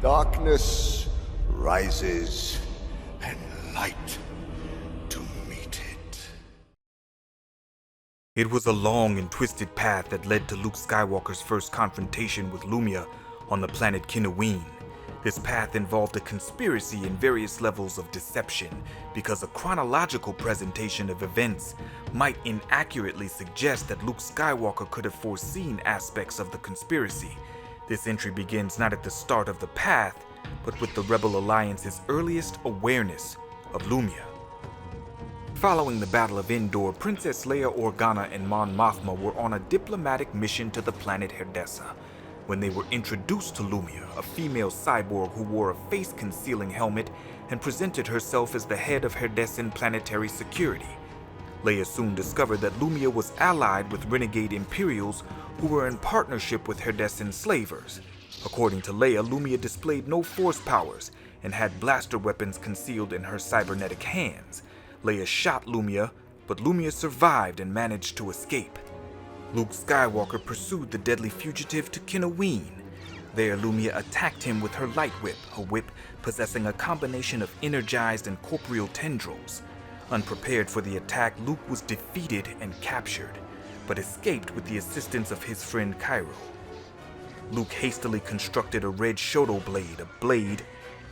Darkness rises, and light to meet it. It was a long and twisted path that led to Luke Skywalker's first confrontation with Lumiya on the planet Kinoween. This path involved a conspiracy and various levels of deception, because a chronological presentation of events might inaccurately suggest that Luke Skywalker could have foreseen aspects of the conspiracy. This entry begins not at the start of the path, but with the Rebel Alliance's earliest awareness of Lumiya. Following the Battle of Endor, Princess Leia Organa and Mon Mothma were on a diplomatic mission to the planet Herdessa, when they were introduced to Lumiya, a female cyborg who wore a face-concealing helmet and presented herself as the head of Herdessan planetary security. Leia soon discovered that Lumiya was allied with renegade Imperials who were in partnership with Herdessan slavers. According to Leia, Lumiya displayed no force powers and had blaster weapons concealed in her cybernetic hands. Leia shot Lumiya, but Lumiya survived and managed to escape. Luke Skywalker pursued the deadly fugitive to Kinoween. There, Lumiya attacked him with her light whip, a whip possessing a combination of energized and corporeal tendrils. Unprepared for the attack, Luke was defeated and captured, but escaped with the assistance of his friend Cairo. Luke hastily constructed a red Shoto blade, a blade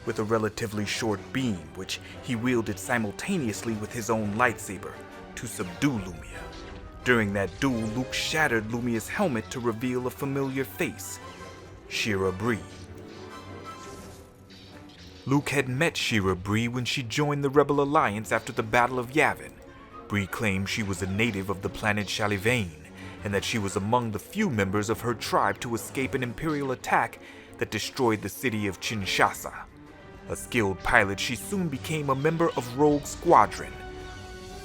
with a relatively short beam, which he wielded simultaneously with his own lightsaber to subdue Lumiya. During that duel, Luke shattered Lumiya's helmet to reveal a familiar face, Shira Bree. Luke had met Shira Bree when she joined the Rebel Alliance after the Battle of Yavin. Bree claimed she was a native of the planet Shalivane, and that she was among the few members of her tribe to escape an Imperial attack that destroyed the city of Kinshasa. A skilled pilot, she soon became a member of Rogue Squadron.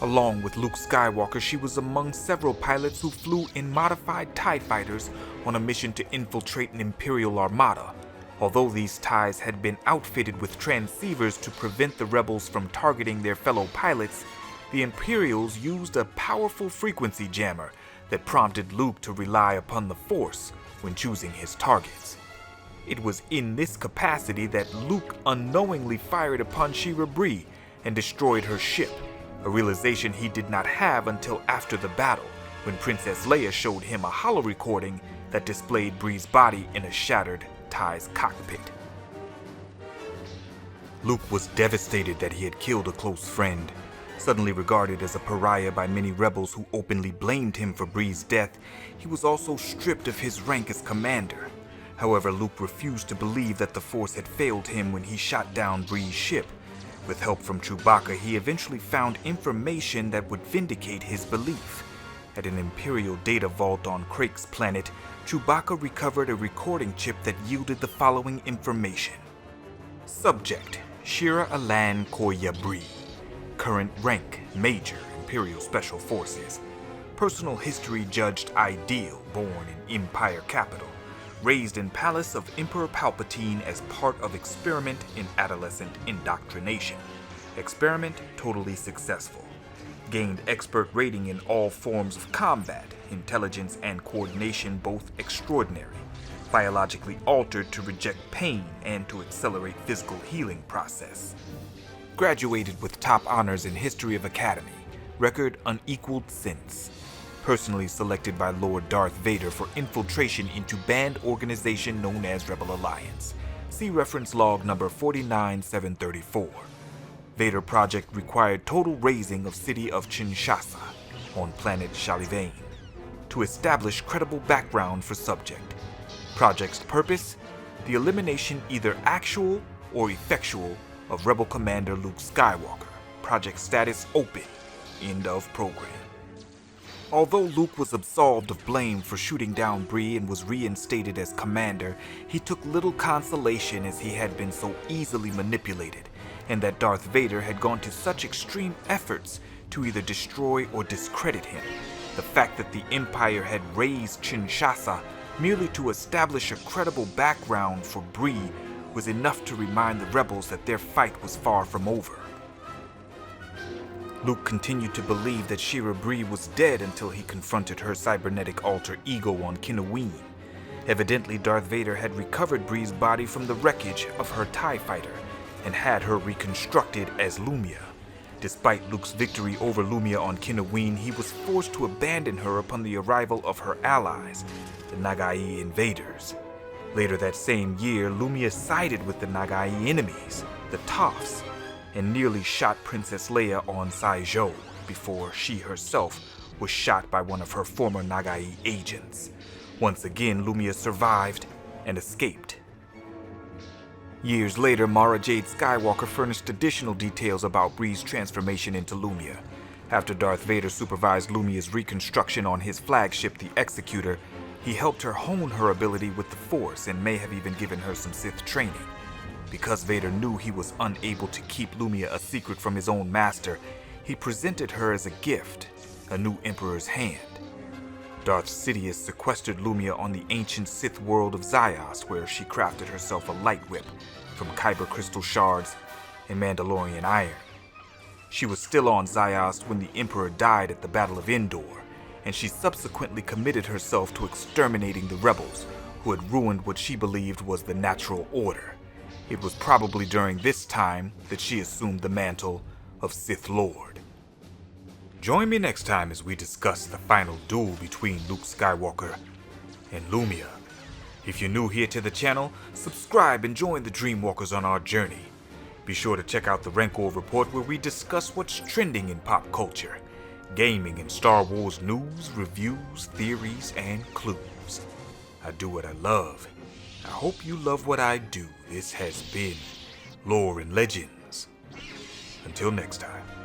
Along with Luke Skywalker, she was among several pilots who flew in modified TIE fighters on a mission to infiltrate an Imperial armada. Although these TIEs had been outfitted with transceivers to prevent the rebels from targeting their fellow pilots, the Imperials used a powerful frequency jammer that prompted Luke to rely upon the Force when choosing his targets. It was in this capacity that Luke unknowingly fired upon Shira Bree and destroyed her ship, a realization he did not have until after the battle, when Princess Leia showed him a holo recording that displayed Bree's body in a shattered TIE's cockpit. Luke was devastated that he had killed a close friend. Suddenly regarded as a pariah by many rebels who openly blamed him for Bree's death, he was also stripped of his rank as commander. However, Luke refused to believe that the Force had failed him when he shot down Bree's ship. With help from Chewbacca, he eventually found information that would vindicate his belief. At an Imperial data vault on Crake's planet, Chewbacca recovered a recording chip that yielded the following information. Subject: Shira Alan Koya Bree. Current rank: Major, Imperial Special Forces. Personal history: judged ideal, born in Empire capital. Raised in Palace of Emperor Palpatine as part of experiment in adolescent indoctrination. Experiment totally successful. Gained expert rating in all forms of combat, intelligence and coordination both extraordinary. Biologically altered to reject pain and to accelerate physical healing process. Graduated with top honors in History of Academy. Record unequaled since. Personally selected by Lord Darth Vader for infiltration into banned organization known as Rebel Alliance. See reference log number 49734. Vader project required total razing of city of Kinshasa on planet Shalivane to establish credible background for subject. Project's purpose: the elimination either actual or effectual of Rebel Commander Luke Skywalker. Project status open. End of program. Although Luke was absolved of blame for shooting down Bree and was reinstated as commander, he took little consolation as he had been so easily manipulated, and that Darth Vader had gone to such extreme efforts to either destroy or discredit him. The fact that the Empire had razed Kinshasa merely to establish a credible background for Bree was enough to remind the rebels that their fight was far from over. Luke continued to believe that Shira Bree was dead until he confronted her cybernetic alter ego on Kinoween. Evidently, Darth Vader had recovered Bree's body from the wreckage of her TIE fighter and had her reconstructed as Lumiya. Despite Luke's victory over Lumiya on Kinaween, he was forced to abandon her upon the arrival of her allies, the Nagai invaders. Later that same year, Lumiya sided with the Nagai enemies, the Toffs, and nearly shot Princess Leia on Saizhou before she herself was shot by one of her former Nagai agents. Once again, Lumiya survived and escaped. Years later, Mara Jade Skywalker furnished additional details about Bree's transformation into Lumiya. After Darth Vader supervised Lumiya's reconstruction on his flagship, the Executor, he helped her hone her ability with the Force and may have even given her some Sith training. Because Vader knew he was unable to keep Lumiya a secret from his own master, he presented her as a gift, a new Emperor's hand. Darth Sidious sequestered Lumiya on the ancient Sith world of Ziost, where she crafted herself a light whip from Kyber crystal shards and Mandalorian iron. She was still on Ziost when the Emperor died at the Battle of Endor, and she subsequently committed herself to exterminating the rebels who had ruined what she believed was the natural order. It was probably during this time that she assumed the mantle of Sith Lord. Join me next time as we discuss the final duel between Luke Skywalker and Lumiya. If you're new here to the channel, subscribe and join the Dreamwalkers on our journey. Be sure to check out the Rancor Report, where we discuss what's trending in pop culture, gaming and Star Wars news, reviews, theories, and clues. I do what I love. I hope you love what I do. This has been Lore and Legends. Until next time.